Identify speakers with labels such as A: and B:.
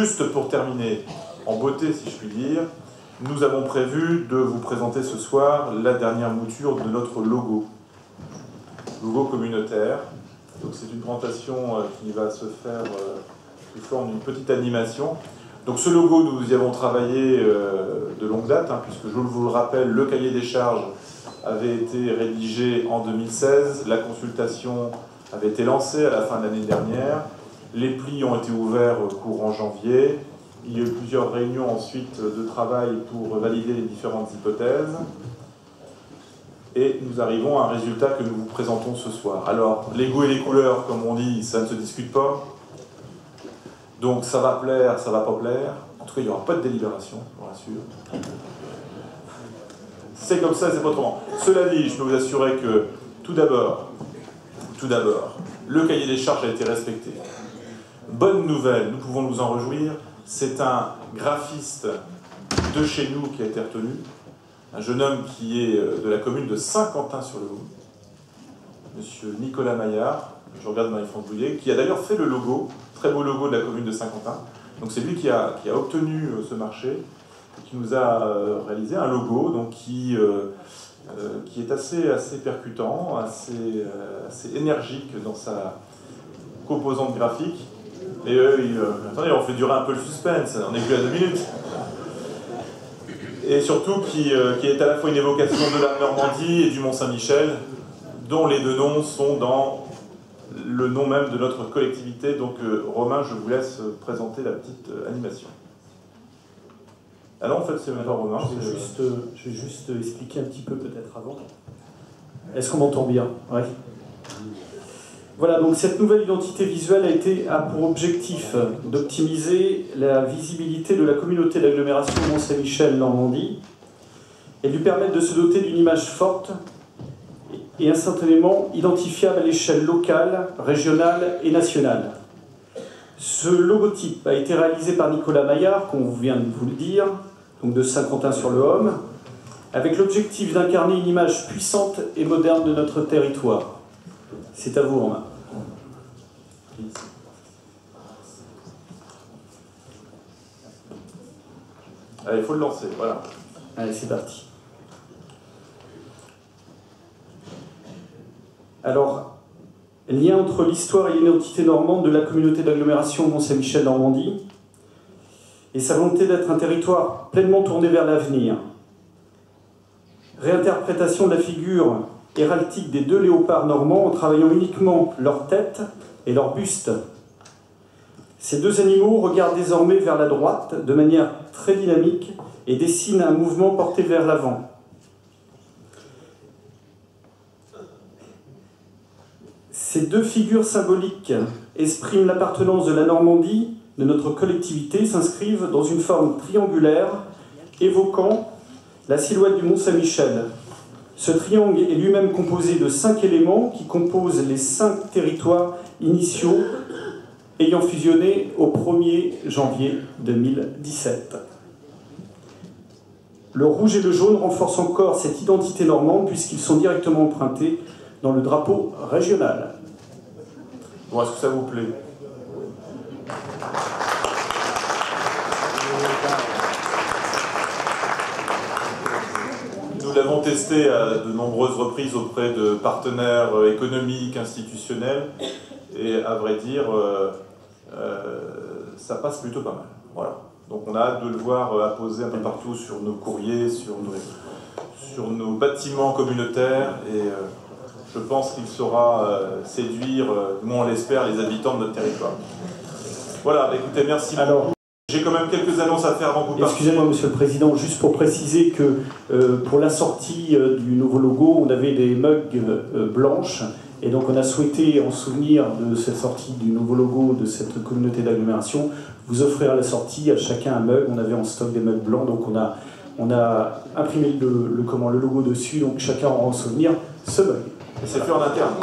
A: Juste pour terminer, en beauté si je puis dire, nous avons prévu de vous présenter ce soir la dernière mouture de notre logo communautaire. Donc c'est une présentation qui va se faire sous forme d'une petite animation. Donc ce logo, nous y avons travaillé de longue date, puisque je vous le rappelle, le cahier des charges avait été rédigé en 2016, la consultation avait été lancée à la fin de l'année dernière, les plis ont été ouverts courant janvier, il y a eu plusieurs réunions ensuite de travail pour valider les différentes hypothèses, et nous arrivons à un résultat que nous vous présentons ce soir. Alors, les goûts et les couleurs, comme on dit, ça ne se discute pas. Donc ça va plaire, ça va pas plaire. En tout cas, il n'y aura pas de délibération, je vous rassure. C'est comme ça, c'est pas autrement. Cela dit, je peux vous assurer que, tout d'abord, le cahier des charges a été respecté. Bonne nouvelle, nous pouvons nous en réjouir, c'est un graphiste de chez nous qui a été retenu, un jeune homme qui est de la commune de Saint-Quentin-sur-le-Haut, monsieur Nicolas Maillard, je regarde Marie-France Bouillet, qui a d'ailleurs fait le logo, très beau logo de la commune de Saint-Quentin. Donc c'est lui qui a obtenu ce marché, et qui nous a réalisé un logo donc, qui est assez percutant, assez énergique dans sa composante graphique. Et attendez, on fait durer un peu le suspense, on n'est plus à 2 minutes. Et surtout qui est à la fois une évocation de la Normandie et du Mont-Saint-Michel, dont les deux noms sont dans le nom même de notre collectivité. Donc Romain, je vous laisse présenter la petite animation. Alors en fait, c'est même pas Romain.
B: Je vais juste expliquer un petit peu peut-être avant. Est-ce qu'on m'entend bien? Oui. Voilà, donc cette nouvelle identité visuelle a pour objectif d'optimiser la visibilité de la communauté d'agglomération Mont-Saint-Michel-Normandie et lui permettre de se doter d'une image forte et instantanément identifiable à l'échelle locale, régionale et nationale. Ce logotype a été réalisé par Nicolas Maillard, qu'on vient de vous le dire, donc de Saint-Quentin-sur-le-Haut, avec l'objectif d'incarner une image puissante et moderne de notre territoire. C'est à vous, Romain.
A: Allez, il faut le lancer, voilà.
B: Allez, c'est parti. Alors, lien entre l'histoire et l'identité normande de la communauté d'agglomération Mont-Saint-Michel-Normandie et sa volonté d'être un territoire pleinement tourné vers l'avenir. Réinterprétation de la figure héraldique des deux léopards normands en travaillant uniquement leur tête et leur buste. Ces deux animaux regardent désormais vers la droite de manière très dynamique et dessinent un mouvement porté vers l'avant. Ces deux figures symboliques expriment l'appartenance de la Normandie, de notre collectivité, s'inscrivent dans une forme triangulaire évoquant la silhouette du Mont-Saint-Michel. Ce triangle est lui-même composé de 5 éléments qui composent les 5 territoires initiaux ayant fusionné au 1er janvier 2017. Le rouge et le jaune renforcent encore cette identité normande puisqu'ils sont directement empruntés dans le drapeau régional.
A: Bon, est-ce que ça vous plaît? Nous l'avons testé à de nombreuses reprises auprès de partenaires économiques, institutionnels, et à vrai dire, ça passe plutôt pas mal. Voilà. Donc on a hâte de le voir apposé un peu partout sur nos courriers, sur nos bâtiments communautaires, et je pense qu'il saura séduire, du moins on l'espère, les habitants de notre territoire. Voilà, écoutez, merci beaucoup.
B: Alors,
A: j'ai quand même quelques annonces à faire avant que vous partiez.
B: Excusez-moi, Monsieur le Président, juste pour préciser que pour la sortie du nouveau logo, on avait des mugs blanches, et donc on a souhaité, en souvenir de cette sortie du nouveau logo de cette communauté d'agglomération, vous offrir à la sortie à chacun un mug. On avait en stock des mugs blancs, donc on a imprimé le logo dessus, donc chacun aura en souvenir ce mug.
A: C'est fait en interne.